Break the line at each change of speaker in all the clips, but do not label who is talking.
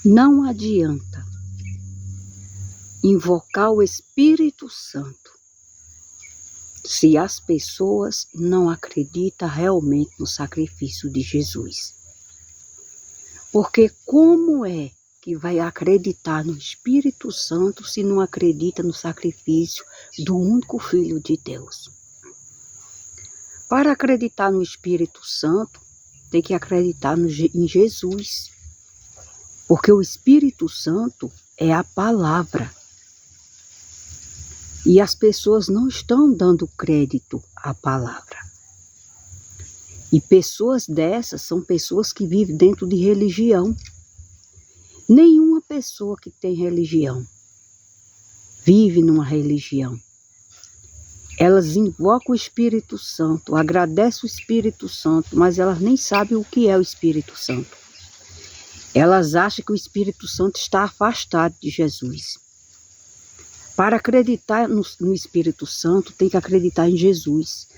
Não adianta invocar o Espírito Santo se as pessoas não acreditam realmente no sacrifício de Jesus. Porque como é que vai acreditar no Espírito Santo se não acredita no sacrifício do único Filho de Deus? Para acreditar no Espírito Santo, tem que acreditar em Jesus. Porque o Espírito Santo é a palavra. E as pessoas não estão dando crédito à palavra. E pessoas dessas são pessoas que vivem dentro de religião. Nenhuma pessoa que tem religião vive numa religião. Elas invocam o Espírito Santo, agradecem o Espírito Santo, mas elas nem sabem o que é o Espírito Santo. Elas acham que o Espírito Santo está afastado de Jesus. Para acreditar no Espírito Santo, tem que acreditar em Jesus.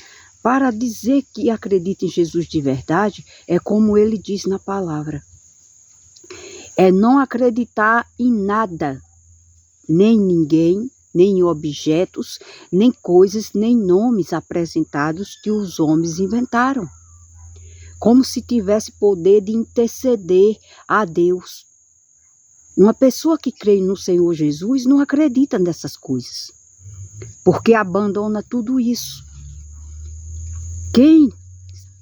Para dizer que acredita em Jesus de verdade, é como ele diz na palavra. É não acreditar em nada, nem em ninguém, nem em objetos, nem coisas, nem nomes apresentados que os homens inventaram. Como se tivesse poder de interceder a Deus. Uma pessoa que crê no Senhor Jesus não acredita nessas coisas, porque abandona tudo isso. Quem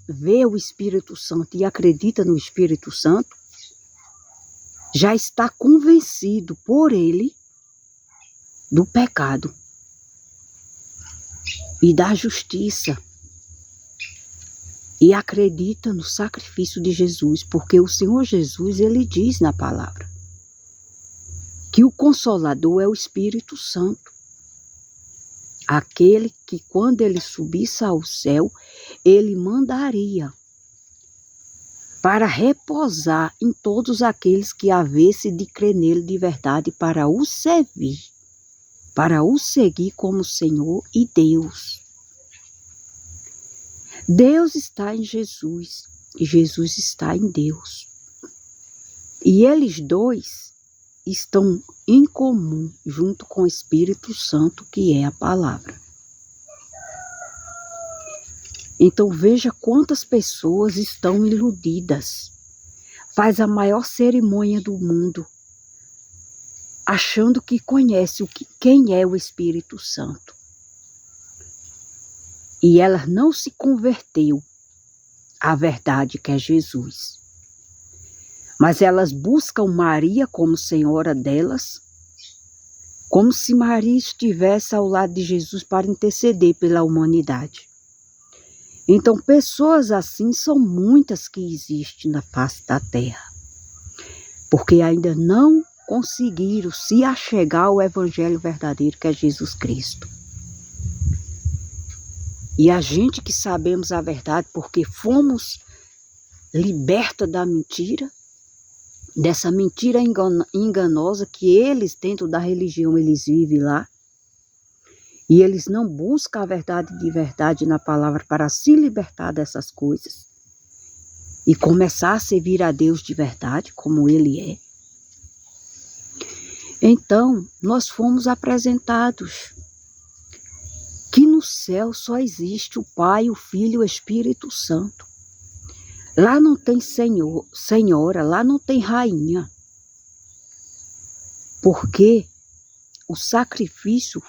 vê o Espírito Santo e acredita no Espírito Santo, já está convencido por ele do pecado e da justiça. E acredita no sacrifício de Jesus, porque o Senhor Jesus, ele diz na palavra que o Consolador é o Espírito Santo. Aquele que quando ele subisse ao céu, ele mandaria para repousar em todos aqueles que havessem de crer nele de verdade, para o servir, para o seguir como Senhor e Deus. Deus está em Jesus e Jesus está em Deus. E eles dois estão em comum junto com o Espírito Santo, que é a palavra. Então veja quantas pessoas estão iludidas. Faz a maior cerimônia do mundo, achando que conhece quem é o Espírito Santo. E ela não se converteu à verdade que é Jesus. Mas elas buscam Maria como senhora delas, como se Maria estivesse ao lado de Jesus para interceder pela humanidade. Então, pessoas assim são muitas que existem na face da terra, porque ainda não conseguiram se achegar ao Evangelho verdadeiro que é Jesus Cristo. E a gente que sabemos a verdade, porque fomos libertas da mentira, dessa mentira enganosa que eles, dentro da religião, eles vivem lá. E eles não buscam a verdade de verdade na palavra para se libertar dessas coisas. E começar a servir a Deus de verdade, como Ele é. Então, nós fomos apresentados que no céu só existe o Pai, o Filho e o Espírito Santo. Lá não tem senhora, lá não tem rainha. Porque o sacrifício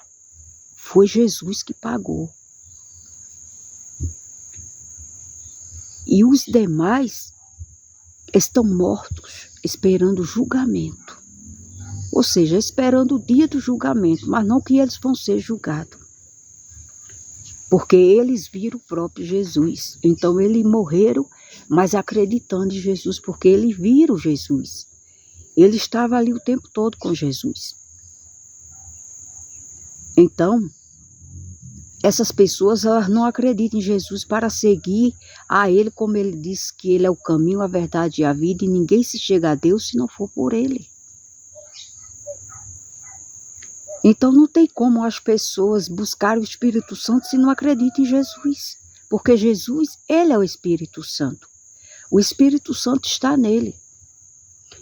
foi Jesus que pagou. E os demais estão mortos, esperando o julgamento. Ou seja, esperando o dia do julgamento, mas não que eles vão ser julgados. Porque eles viram o próprio Jesus. Então eles morreram, mas acreditando em Jesus, porque eles viram Jesus. Ele estava ali o tempo todo com Jesus. Então, essas pessoas, elas não acreditam em Jesus para seguir a Ele, como Ele disse que Ele é o caminho, a verdade e a vida, e ninguém se chega a Deus se não for por Ele. Então não tem como as pessoas buscarem o Espírito Santo se não acreditam em Jesus. Porque Jesus, Ele é o Espírito Santo. O Espírito Santo está nele.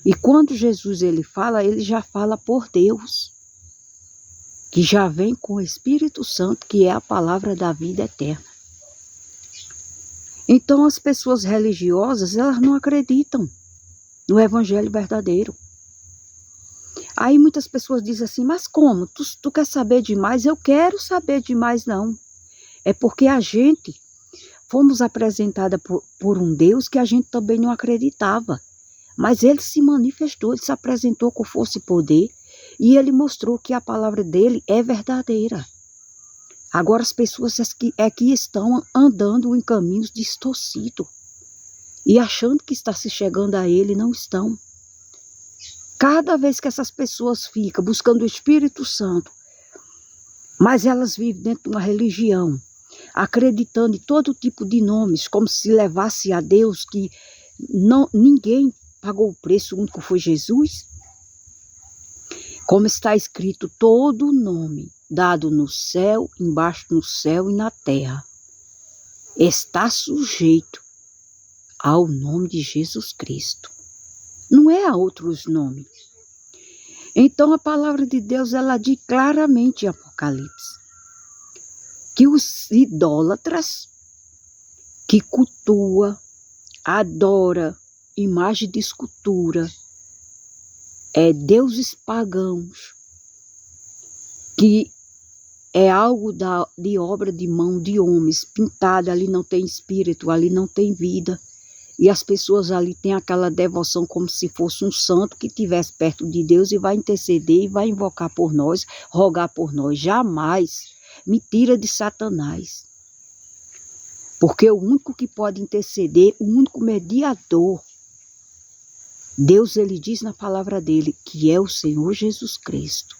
E quando Jesus ele fala, ele já fala por Deus, que já vem com o Espírito Santo, que é a palavra da vida eterna. Então as pessoas religiosas, elas não acreditam no evangelho verdadeiro. Aí muitas pessoas dizem assim, mas como? Tu quer saber demais? Eu quero saber demais, não. É porque a gente fomos apresentada por um Deus que a gente também não acreditava. Mas ele se manifestou, ele se apresentou com força e poder, e ele mostrou que a palavra dele é verdadeira. Agora as pessoas é que estão andando em caminhos distorcidos e achando que está se chegando a ele, não estão. Cada vez que essas pessoas ficam buscando o Espírito Santo, mas elas vivem dentro de uma religião, acreditando em todo tipo de nomes, como se levasse a Deus, que ninguém pagou o preço, o único foi Jesus. Como está escrito, todo nome dado no céu, embaixo no céu e na terra, está sujeito ao nome de Jesus Cristo. Não é a outros nomes. Então a palavra de Deus, ela diz claramente em Apocalipse, que os idólatras que cultua, adora imagem de escultura, deuses pagãos, que é algo de obra de mão de homens, pintada, ali não tem espírito, ali não tem vida. E as pessoas ali têm aquela devoção como se fosse um santo que estivesse perto de Deus e vai interceder e vai invocar por nós, rogar por nós. Jamais me tira de Satanás. Porque o único que pode interceder, o único mediador, Deus, ele diz na palavra dele, que é o Senhor Jesus Cristo.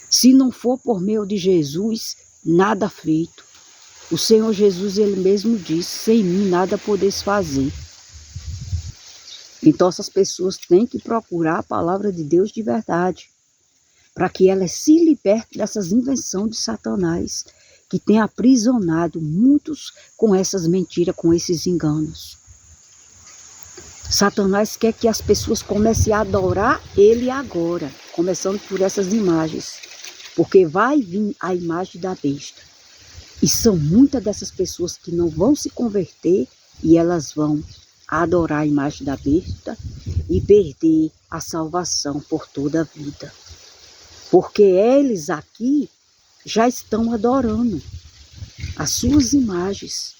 Se não for por meio de Jesus, nada feito. O Senhor Jesus, ele mesmo disse, sem mim nada podeis fazer. Então essas pessoas têm que procurar a palavra de Deus de verdade, para que elas se libertem dessas invenções de Satanás, que tem aprisionado muitos com essas mentiras, com esses enganos. Satanás quer que as pessoas comecem a adorar ele agora, começando por essas imagens, porque vai vir a imagem da besta. E são muitas dessas pessoas que não vão se converter e elas vão adorar a imagem da besta e perder a salvação por toda a vida. Porque eles aqui já estão adorando as suas imagens.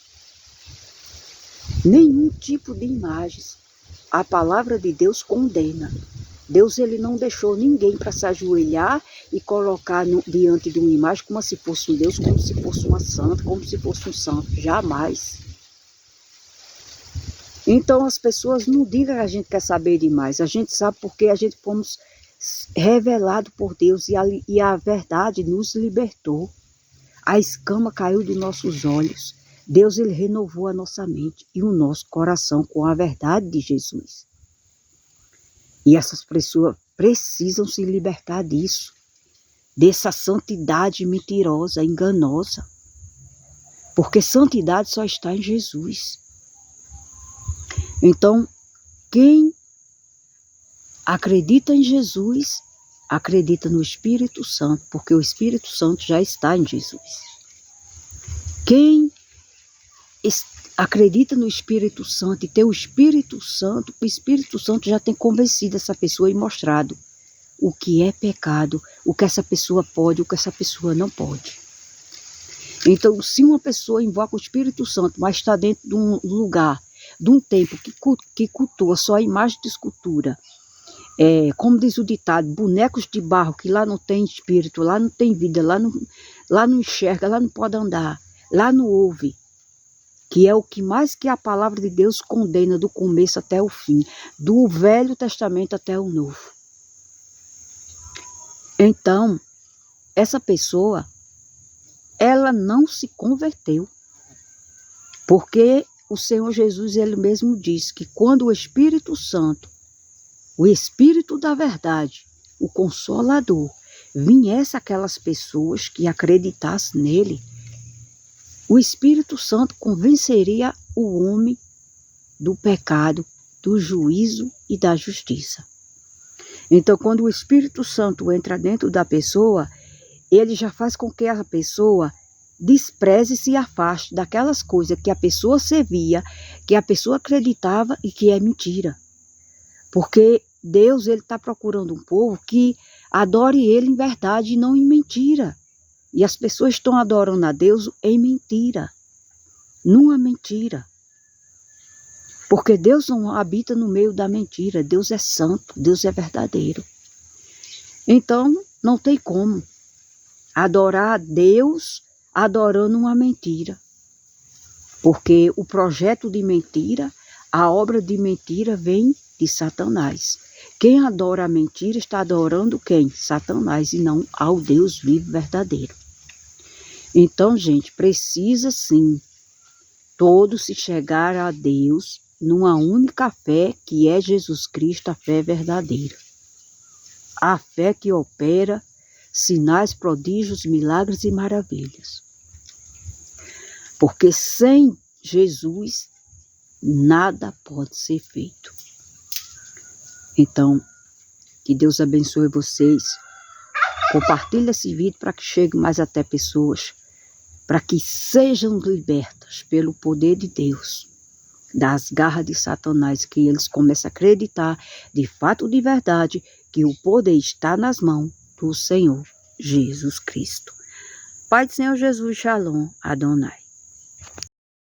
Nenhum tipo de imagens. A palavra de Deus condena. Deus, ele não deixou ninguém para se ajoelhar e colocar diante de uma imagem como se fosse um Deus, como se fosse uma santa, como se fosse um santo. Jamais. Então as pessoas não digam que a gente quer saber demais. A gente sabe porque a gente fomos revelados por Deus e a verdade nos libertou. A escama caiu dos nossos olhos. Deus, ele renovou a nossa mente e o nosso coração com a verdade de Jesus. E essas pessoas precisam se libertar disso, dessa santidade mentirosa, enganosa. Porque santidade só está em Jesus. Então, quem acredita em Jesus, acredita no Espírito Santo, porque o Espírito Santo já está em Jesus. Quem acredita no Espírito Santo e tem o Espírito Santo já tem convencido essa pessoa e mostrado o que é pecado, o que essa pessoa pode, o que essa pessoa não pode. Então, se uma pessoa invoca o Espírito Santo, mas está dentro de um lugar, de um templo que cultua só a imagem de escultura, como diz o ditado, bonecos de barro, que lá não tem espírito, lá não tem vida, lá não enxerga, lá não pode andar, lá não ouve, que é o que mais que a palavra de Deus condena do começo até o fim, do Velho Testamento até o Novo. Então, essa pessoa, ela não se converteu, porque o Senhor Jesus, ele mesmo diz que quando o Espírito Santo, o Espírito da verdade, o Consolador, viesse aquelas pessoas que acreditassem nele, o Espírito Santo convenceria o homem do pecado, do juízo e da justiça. Então, quando o Espírito Santo entra dentro da pessoa, ele já faz com que a pessoa despreze e se afaste daquelas coisas que a pessoa servia, que a pessoa acreditava e que é mentira. Porque Deus, ele está procurando um povo que adore ele em verdade e não em mentira. E as pessoas estão adorando a Deus em mentira, numa mentira. Porque Deus não habita no meio da mentira. Deus é santo, Deus é verdadeiro. Então, não tem como adorar a Deus adorando uma mentira. Porque o projeto de mentira, a obra de mentira vem de Satanás. Quem adora a mentira está adorando quem? Satanás, e não ao Deus vivo verdadeiro. Então, gente, precisa sim todos se chegar a Deus numa única fé, que é Jesus Cristo, a fé verdadeira. A fé que opera sinais, prodígios, milagres e maravilhas. Porque sem Jesus, nada pode ser feito. Então, que Deus abençoe vocês. Compartilhe esse vídeo para que chegue mais até pessoas, para que sejam libertas pelo poder de Deus, das garras de Satanás, que eles comecem a acreditar de fato, de verdade, que o poder está nas mãos do Senhor Jesus Cristo. Pai do Senhor Jesus, Shalom, Adonai.